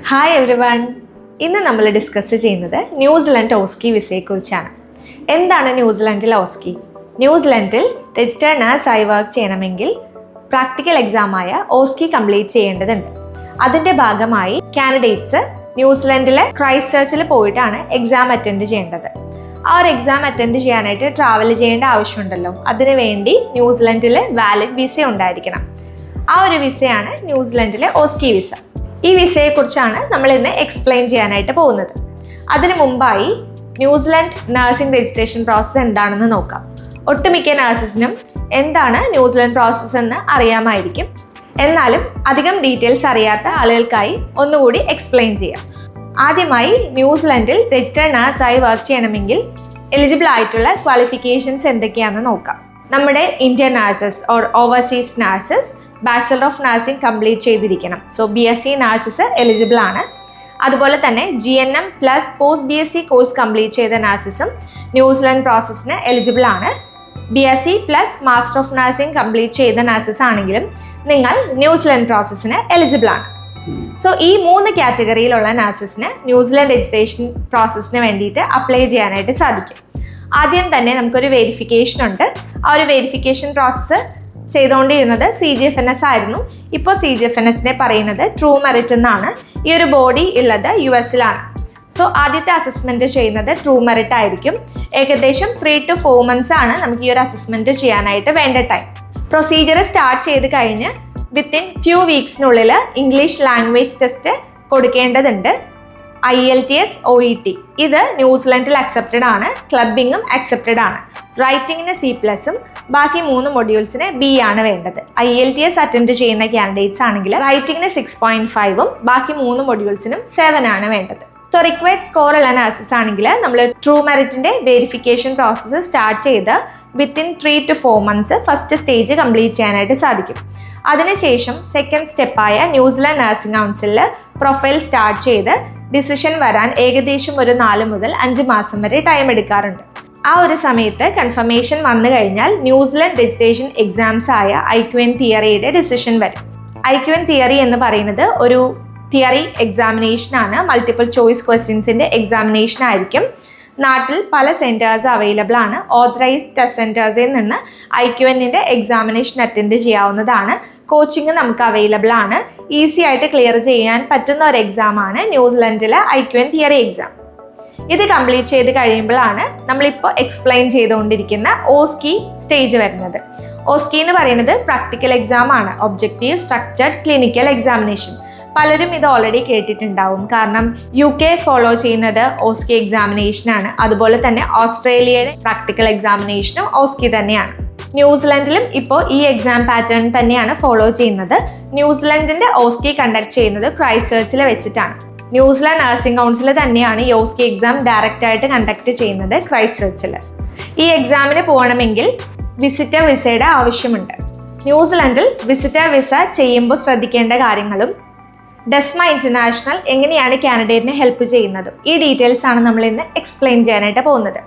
Hi everyone. ഇന്ന് നമ്മൾ discuss ചെയ്യുന്നത് ന്യൂസിലൻഡ് ഓസ്കി വിസയെക്കുറിച്ചാണ്. എന്താണ് ന്യൂസിലൻഡിൽ ഓസ്കി? ന്യൂസിലൻഡിൽ രജിസ്റ്റേർഡ് നഴ്സായി വർക്ക് ചെയ്യണമെങ്കിൽ പ്രാക്ടിക്കൽ എക്സാമായ ഓസ്കി കംപ്ലീറ്റ് ചെയ്യേണ്ടതുണ്ട്. അതിൻ്റെ ഭാഗമായി കാൻഡിഡേറ്റ്സ് ന്യൂസിലൻഡിലെ ക്രൈസ്റ്റ് ചർച്ചിൽ പോയിട്ടാണ് എക്സാം അറ്റൻഡ് ചെയ്യേണ്ടത്. ആ ഒരു എക്സാം അറ്റൻഡ് ചെയ്യാനായിട്ട് ട്രാവൽ ചെയ്യേണ്ട ആവശ്യമുണ്ടല്ലോ. അതിനു വേണ്ടി ന്യൂസിലൻഡിൽ വാലിഡ് വിസ ഉണ്ടായിരിക്കണം. ആ ഒരു വിസയാണ് ന്യൂസിലൻഡിലെ ഓസ്കി വിസ. ഈ വിസയെക്കുറിച്ചാണ് നമ്മൾ ഇന്ന് എക്സ്പ്ലെയിൻ ചെയ്യാനായിട്ട് പോകുന്നത്. അതിനു മുമ്പായി ന്യൂസിലൻഡ് നഴ്സിംഗ് രജിസ്ട്രേഷൻ പ്രോസസ്സ് എന്താണെന്ന് നോക്കാം. ഒട്ടുമിക്ക നഴ്സസിനും എന്താണ് ന്യൂസിലൻഡ് പ്രോസസ്സ് എന്ന് അറിയാമായിരിക്കും. എന്നാലും അധികം ഡീറ്റെയിൽസ് അറിയാത്ത ആളുകൾക്കായി ഒന്നുകൂടി എക്സ്പ്ലെയിൻ ചെയ്യാം. ആദ്യമായി ന്യൂസിലൻഡിൽ രജിസ്റ്റേർഡ് നഴ്സായി വർക്ക് ചെയ്യണമെങ്കിൽ എലിജിബിൾ ആയിട്ടുള്ള ക്വാളിഫിക്കേഷൻസ് എന്തൊക്കെയാണെന്ന് നോക്കാം. നമ്മുടെ Indian nurses or overseas nurses bachelor of nursing complete ചെയ്തിരിക്കണം. സോ BSc നഴ്സസ് എലിജിബിൾ ആണ്. അതുപോലെ തന്നെ GNM plus post BSc course complete ചെയ്ത നഴ്സസും ന്യൂസിലൻഡ് പ്രോസസ്സിന് എലിജിബിൾ ആണ്. BSc plus master of nursing complete ചെയ്ത നഴ്സസ് ആണെങ്കിലും നിങ്ങൾ ന്യൂസിലൻഡ് പ്രോസസ്സിന് എലിജിബിൾ ആണ്. സോ ഈ 3 കാറ്റഗറിയിലുള്ള നഴ്സസിന് ന്യൂസിലൻഡ് രജിസ്ട്രേഷൻ പ്രോസസ്സിന് വേണ്ടിയിട്ട് അപ്ലൈ ചെയ്യാനായിട്ട് സാധിക്കും. ആദ്യം തന്നെ നമുക്കൊരു വെരിഫിക്കേഷൻ ഉണ്ട്. ആ ഒരു വെരിഫിക്കേഷൻ പ്രോസസ്സ് ചെയ്തുകൊണ്ടിരുന്നത് CGFNS ആയിരുന്നു. ഇപ്പോൾ CGFNSനെ പറയുന്നത് ട്രൂ മെറിറ്റ് എന്നാണ്. ഈ ഒരു ബോഡി ഉള്ളത് US-ലാണ്. സോ ആദ്യത്തെ അസസ്മെൻറ്റ് ചെയ്യുന്നത് ട്രൂ മെറിറ്റ് ആയിരിക്കും. ഏകദേശം 3 to 4 months ആണ് നമുക്ക് ഈ ഒരു അസസ്മെൻറ്റ് ചെയ്യാനായിട്ട് വേണ്ട ടൈം. പ്രൊസീജിയർ സ്റ്റാർട്ട് ചെയ്ത് കഴിഞ്ഞ് വിത്തിൻ ഫ്യൂ വീക്സിനുള്ളിൽ ഇംഗ്ലീഷ് ലാംഗ്വേജ് ടെസ്റ്റ് കൊടുക്കേണ്ടതുണ്ട്. IELTS OET ഇത് ന്യൂസിലൻഡിൽ അക്സെപ്റ്റഡ് ആണ്. ക്ലബിങ്ങും അക്സെപ്റ്റഡ് ആണ്. റൈറ്റിങ്ങിന് C+ഉം ബാക്കി 3 മൊഡ്യൂൾസിന് B ആണ് വേണ്ടത്. IELTS അറ്റൻഡ് ചെയ്യുന്ന കാൻഡിഡേറ്റ്സ് ആണെങ്കിൽ റൈറ്റിങ്ങിന് 6.5ഉം ബാക്കി 3 മൊഡ്യൂൾസിനും 7 ആണ് വേണ്ടത്. സോ റിക്വയർഡ് സ്കോർ ഉള്ള നഴ്സസ് ആണെങ്കിൽ നമ്മൾ ട്രൂ മെറിറ്റിൻ്റെ വെരിഫിക്കേഷൻ പ്രോസസ്സ് സ്റ്റാർട്ട് ചെയ്ത് within 3 to 4 months first stage complete ചെയ്യാനായിട്ട് സാധിക്കും. അതിനുശേഷം സെക്കൻഡ് സ്റ്റെപ്പായ ന്യൂസിലൻഡ് നഴ്സിംഗ് കൗൺസിലിൽ പ്രൊഫൈൽ സ്റ്റാർട്ട് ചെയ്ത് ഡിസിഷൻ വരാൻ ഏകദേശം ഒരു 4 മുതൽ 5 മാസം വരെ ടൈം എടുക്കാറുണ്ട്. ആ ഒരു സമയത്ത് കൺഫർമേഷൻ വന്നു കഴിഞ്ഞാൽ ന്യൂസിലൻഡ് രജിസ്ട്രേഷൻ എക്സാംസ് ആയ IQN തിയറിയുടെ ഡിസിഷൻ വരും. IQN തിയറി എന്ന് പറയുന്നത് ഒരു തിയറി എക്സാമിനേഷൻ ആണ്. മൾട്ടിപ്പിൾ ചോയ്സ് ക്വസ്റ്റ്യൻസിൻ്റെ എക്സാമിനേഷൻ ആയിരിക്കും. നാട്ടിൽ പല സെൻറ്റേഴ്സ് അവൈലബിൾ ആണ്. ഓതറൈസ്ഡ് ടെസ്റ്റ് സെൻറ്റേഴ്സിൽ നിന്ന് IQNൻ്റെ എക്സാമിനേഷൻ അറ്റൻഡ് ചെയ്യാവുന്നതാണ്. കോച്ചിങ് നമുക്ക് അവൈലബിൾ ആണ്. ഈസി ആയിട്ട് ക്ലിയർ ചെയ്യാൻ പറ്റുന്ന ഒരു എക്സാമാണ് ന്യൂസിലൻഡിലെ IQN തിയറി എക്സാം. ഇത് കംപ്ലീറ്റ് ചെയ്ത് കഴിയുമ്പോഴാണ് നമ്മളിപ്പോൾ എക്സ്പ്ലെയിൻ ചെയ്തുകൊണ്ടിരിക്കുന്ന ഓസ്കി സ്റ്റേജ് വരുന്നത്. ഓസ്കി എന്ന് പറയുന്നത് പ്രാക്ടിക്കൽ എക്സാം ആണ്. Objective structured clinical examination. പലരും ഇത് ഓൾറെഡി കേട്ടിട്ടുണ്ടാവും. കാരണം UK ഫോളോ ചെയ്യുന്നത് ഓസ്കി എക്സാമിനേഷനാണ്. അതുപോലെ തന്നെ ഓസ്ട്രേലിയയുടെ പ്രാക്ടിക്കൽ എക്സാമിനേഷനും ഓസ്കി തന്നെയാണ്. ന്യൂസിലൻഡിലും ഇപ്പോൾ ഈ എക്സാം പാറ്റേൺ തന്നെയാണ് ഫോളോ ചെയ്യുന്നത്. ന്യൂസിലൻഡിൻ്റെ ഓസ്കി കണ്ടക്ട് ചെയ്യുന്നത് ക്രൈസ്റ്റ് ചർച്ചിൽ വെച്ചിട്ടാണ്. ന്യൂസിലാൻഡ് നഴ്സിംഗ് കൗൺസിൽ തന്നെയാണ് ഈ ഓസ്കി എക്സാം ഡയറക്റ്റ് ആയിട്ട് കണ്ടക്ട് ചെയ്യുന്നത് ക്രൈസ്റ്റ് ചർച്ചിൽ. ഈ എക്സാമിന് പോകണമെങ്കിൽ വിസിറ്റർ വിസയുടെ ആവശ്യമുണ്ട്. ന്യൂസിലൻഡിൽ വിസിറ്റർ വിസ ചെയ്യുമ്പോൾ ശ്രദ്ധിക്കേണ്ട കാര്യങ്ങളും ഡെസ്മ ഇന്റർനാഷണൽ എങ്ങനെയാണ് കാൻഡിഡേറ്റിനെ ഹെൽപ്പ് ചെയ്യുന്നതും ഈ ഡീറ്റെയിൽസ് ആണ് നമ്മൾ ഇന്ന് എക്സ്പ്ലെയിൻ ചെയ്യാനായിട്ട് പോകുന്നത്.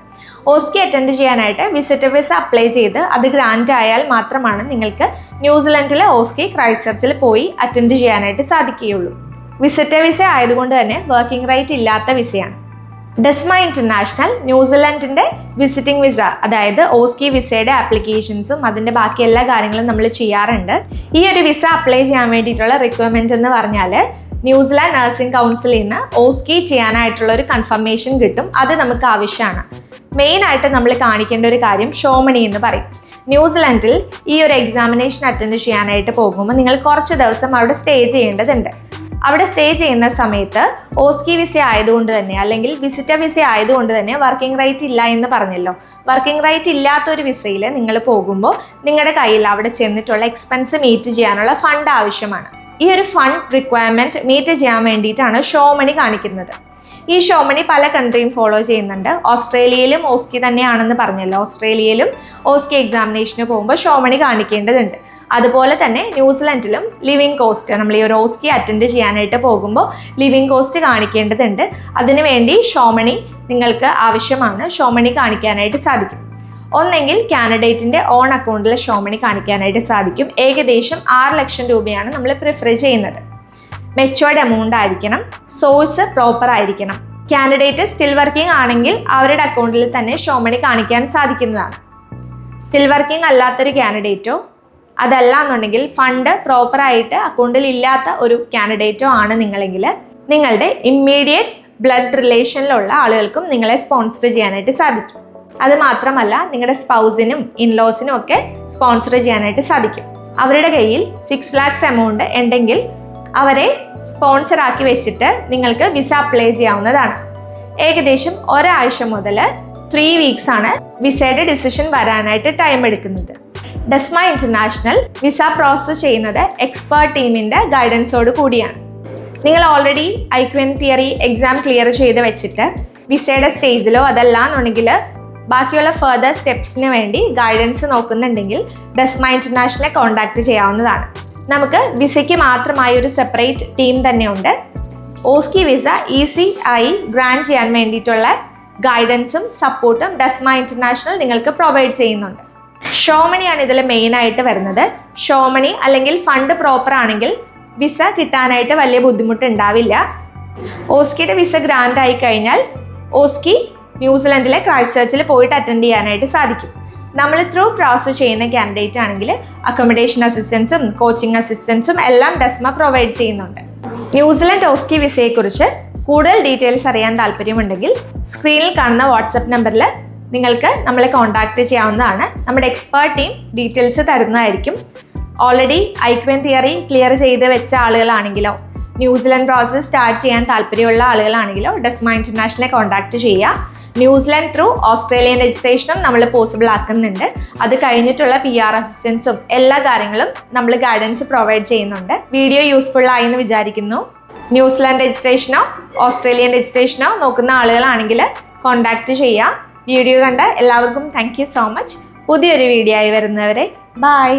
ഓസ്കി അറ്റൻഡ് ചെയ്യാനായിട്ട് വിസിറ്റർ വിസ അപ്ലൈ ചെയ്ത് അത് ഗ്രാൻറ്റ് ആയാൽ മാത്രമാണ് നിങ്ങൾക്ക് ന്യൂസിലൻഡിലെ ഓസ്കി ക്രൈസ്റ്റ് ചർച്ചിൽ പോയി അറ്റൻഡ് ചെയ്യാനായിട്ട് സാധിക്കുകയുള്ളൂ. വിസിറ്റർ വിസ ആയതുകൊണ്ട് തന്നെ വർക്കിംഗ് റൈറ്റ് ഇല്ലാത്ത വിസയാണ്. ഡെസ്മ ഇന്റർനാഷണൽ ന്യൂസിലൻഡിൻ്റെ വിസിറ്റിംഗ് വിസ, അതായത് ഓസ്കി വിസയുടെ ആപ്ലിക്കേഷൻസും അതിൻ്റെ ബാക്കി എല്ലാ കാര്യങ്ങളും നമ്മൾ ചെയ്യാറുണ്ട്. ഈ ഒരു വിസ അപ്ലൈ ചെയ്യാൻ വേണ്ടിയിട്ടുള്ള റിക്വയർമെൻറ്റ് എന്ന് പറഞ്ഞാൽ ന്യൂസിലാൻഡ് നഴ്സിംഗ് കൗൺസിലിൽ നിന്ന് ഓസ്കി ചെയ്യാനായിട്ടുള്ള ഒരു കൺഫർമേഷൻ കിട്ടും. അത് നമുക്ക് ആവശ്യമാണ്. മെയിനായിട്ട് നമ്മൾ കാണിക്കേണ്ട ഒരു കാര്യം ഷോമണി എന്ന് പറയും. ന്യൂസിലൻഡിൽ ഈ ഒരു എക്സാമിനേഷൻ അറ്റൻഡ് ചെയ്യാനായിട്ട് പോകുമ്പോൾ നിങ്ങൾ കുറച്ച് ദിവസം അവിടെ സ്റ്റേ ചെയ്യേണ്ടതുണ്ട്. അവിടെ സ്റ്റേ ചെയ്യുന്ന സമയത്ത് ഓസ്കി വിസ ആയതുകൊണ്ട് തന്നെ അല്ലെങ്കിൽ വിസിറ്റർ വിസ ആയതുകൊണ്ട് തന്നെ വർക്കിംഗ് റൈറ്റ് ഇല്ല എന്ന് പറഞ്ഞല്ലോ. വർക്കിംഗ് റൈറ്റ് ഇല്ലാത്തൊരു വിസയിൽ നിങ്ങൾ പോകുമ്പോൾ നിങ്ങളുടെ കയ്യിൽ അവിടെ ചെന്നിട്ടുള്ള എക്സ്പെൻസ് മീറ്റ് ചെയ്യാനുള്ള ഫണ്ട് ആവശ്യമാണ്. ഈ ഒരു ഫണ്ട് റിക്വയർമെൻറ്റ് മീറ്റ് ചെയ്യാൻ വേണ്ടിയിട്ടാണ് ഷോ മണി കാണിക്കുന്നത്. ഈ ഷോ മണി പല കൺട്രിയും ഫോളോ ചെയ്യുന്നുണ്ട്. ഓസ്ട്രേലിയയിലും ഓസ്കി തന്നെയാണെന്ന് പറഞ്ഞല്ലോ. ഓസ്ട്രേലിയയിലും ഓസ്കി എക്സാമിനേഷന് പോകുമ്പോൾ ഷോ മണി കാണിക്കേണ്ടതുണ്ട്. അതുപോലെ തന്നെ ന്യൂസിലൻഡിലും ലിവിങ് കോസ്റ്റ്, നമ്മൾ ഈ ഒരു ഓസ്കി അറ്റൻഡ് ചെയ്യാനായിട്ട് പോകുമ്പോൾ ലിവിങ് കോസ്റ്റ് കാണിക്കേണ്ടതുണ്ട്. അതിനുവേണ്ടി ഷോ മണി നിങ്ങൾക്ക് ആവശ്യമാണ്. ഷോ മണി കാണിക്കാനായിട്ട് സാധിക്കും. ഒന്നെങ്കിൽ കാൻഡിഡേറ്റിൻ്റെ ഓൺ അക്കൗണ്ടിൽ ഷോ മണി കാണിക്കാനായിട്ട് സാധിക്കും. ഏകദേശം 6 ലക്ഷം രൂപയാണ് നമ്മൾ പ്രിഫർ ചെയ്യുന്നത്. മെച്ചുവേർഡ് എമൗണ്ട് ആയിരിക്കണം, സോഴ്സ് പ്രോപ്പർ ആയിരിക്കണം. കാൻഡിഡേറ്റ് സ്റ്റിൽ വർക്കിംഗ് ആണെങ്കിൽ അവരുടെ അക്കൗണ്ടിൽ തന്നെ ഷോ മണി കാണിക്കാൻ സാധിക്കുന്നതാണ്. സ്റ്റിൽ വർക്കിംഗ് അല്ലാത്തൊരു കാൻഡിഡേറ്റോ അതല്ല എന്നുണ്ടെങ്കിൽ ഫണ്ട് പ്രോപ്പറായിട്ട് അക്കൗണ്ടിൽ ഇല്ലാത്ത ഒരു കാൻഡിഡേറ്റോ ആണ് നിങ്ങളെങ്കിൽ നിങ്ങളുടെ ഇമ്മീഡിയറ്റ് ബ്ലഡ് റിലേഷനിലുള്ള ആളുകൾക്കും നിങ്ങളെ സ്പോൺസർ ചെയ്യാനായിട്ട് സാധിക്കും. അത് മാത്രമല്ല നിങ്ങളുടെ സ്പൗസിനും ഇൻലോസിനും ഒക്കെ സ്പോൺസർ ചെയ്യാനായിട്ട് സാധിക്കും. അവരുടെ കയ്യിൽ 6 lakhs എമൗണ്ട് ഉണ്ടെങ്കിൽ അവരെ സ്പോൺസർ ആക്കി വെച്ചിട്ട് നിങ്ങൾക്ക് വിസ അപ്ലൈ ചെയ്യാവുന്നതാണ്. ഏകദേശം ഒരാഴ്ച മുതൽ 3 weeks ആണ് വിസയുടെ ഡിസിഷൻ വരാനായിട്ട് ടൈം എടുക്കുന്നത്. ഡെസ്മ ഇന്റർനാഷണൽ വിസ പ്രോസസ് ചെയ്യുന്നത് എക്സ്പേർട്ട് ടീമിൻ്റെ ഗൈഡൻസോട് കൂടിയാണ്. നിങ്ങൾ ഓൾറെഡി ഐക്വൻ തിയറി എക്സാം ക്ലിയർ ചെയ്ത് വെച്ചിട്ട് വിസയുടെ സ്റ്റേജിലോ അതല്ല എന്നുണ്ടെങ്കിൽ ബാക്കിയുള്ള ഫർദർ സ്റ്റെപ്സിന് വേണ്ടി ഗൈഡൻസ് നോക്കുന്നുണ്ടെങ്കിൽ ഡെസ്മ ഇന്റർനാഷണലെ കോൺടാക്ട് ചെയ്യാവുന്നതാണ്. നമുക്ക് വിസയ്ക്ക് മാത്രമായി ഒരു സെപ്പറേറ്റ് ടീം തന്നെയുണ്ട്. ഓസ്കി വിസ ഈസി ആയി ഗ്രാൻഡ് ചെയ്യാൻ വേണ്ടിയിട്ടുള്ള ഗൈഡൻസും സപ്പോർട്ടും ഡെസ്മ ഇന്റർനാഷണൽ നിങ്ങൾക്ക് പ്രൊവൈഡ് ചെയ്യുന്നുണ്ട്. ഷോ മണിയാണ് ഇതിൽ മെയിനായിട്ട് വരുന്നത്. ഷോ മണി അല്ലെങ്കിൽ ഫണ്ട് പ്രോപ്പർ ആണെങ്കിൽ വിസ കിട്ടാനായിട്ട് വലിയ ബുദ്ധിമുട്ടുണ്ടാവില്ല. ഓസ്കിയുടെ വിസ ഗ്രാൻഡ് ആയി കഴിഞ്ഞാൽ ഓസ്കി ന്യൂസിലൻഡിലെ ക്രൈസ്റ്റ് ചർച്ചിൽ പോയിട്ട് അറ്റൻഡ് ചെയ്യാനായിട്ട് സാധിക്കും. നമ്മൾ ത്രൂ പ്രോസസ് ചെയ്യുന്ന കാൻഡിഡേറ്റ് ആണെങ്കിൽ അക്കോമഡേഷൻ അസിസ്റ്റൻസും കോച്ചിങ് അസിസ്റ്റൻസും എല്ലാം ഡെസ്മ പ്രൊവൈഡ് ചെയ്യുന്നുണ്ട്. ന്യൂസിലൻഡ് ഓസ്കി വിസയെക്കുറിച്ച് കൂടുതൽ ഡീറ്റെയിൽസ് അറിയാൻ താല്പര്യമുണ്ടെങ്കിൽ സ്ക്രീനിൽ കാണുന്ന വാട്സപ്പ് നമ്പറിൽ നിങ്ങൾക്ക് നമ്മളെ കോൺടാക്റ്റ് ചെയ്യാവുന്നതാണ്. നമ്മുടെ എക്സ്പേർട്ട് ടീം ഡീറ്റെയിൽസ് തരുന്നതായിരിക്കും. ഓൾറെഡി ഐക്വൻ തിയറി ക്ലിയർ ചെയ്ത് വെച്ച ആളുകളാണെങ്കിലോ ന്യൂസിലൻഡ് പ്രോസസ് സ്റ്റാർട്ട് ചെയ്യാൻ താല്പര്യമുള്ള ആളുകളാണെങ്കിലോ ഡെസ്മ ഇന്റർനാഷണലെ കോൺടാക്ട് ചെയ്യുക. ന്യൂസിലൻഡ് ത്രൂ ഓസ്ട്രേലിയൻ രജിസ്ട്രേഷനും നമ്മൾ പോസിബിൾ ആക്കുന്നുണ്ട്. അത് കഴിഞ്ഞിട്ടുള്ള PR അസിസ്റ്റൻസും എല്ലാ കാര്യങ്ങളും നമ്മൾ ഗൈഡൻസ് പ്രൊവൈഡ് ചെയ്യുന്നുണ്ട്. വീഡിയോ യൂസ്ഫുൾ ആയി എന്ന് വിചാരിക്കുന്നു. ന്യൂസിലാൻഡ് രജിസ്ട്രേഷനോ ഓസ്ട്രേലിയൻ രജിസ്ട്രേഷനോ നോക്കുന്ന ആളുകളാണെങ്കിൽ കോൺടാക്ട് ചെയ്യുക. വീഡിയോ കണ്ട എല്ലാവർക്കും താങ്ക് യു സോ മച്ച്. പുതിയൊരു വീഡിയോ ആയി വരുന്നവരെ ബൈ.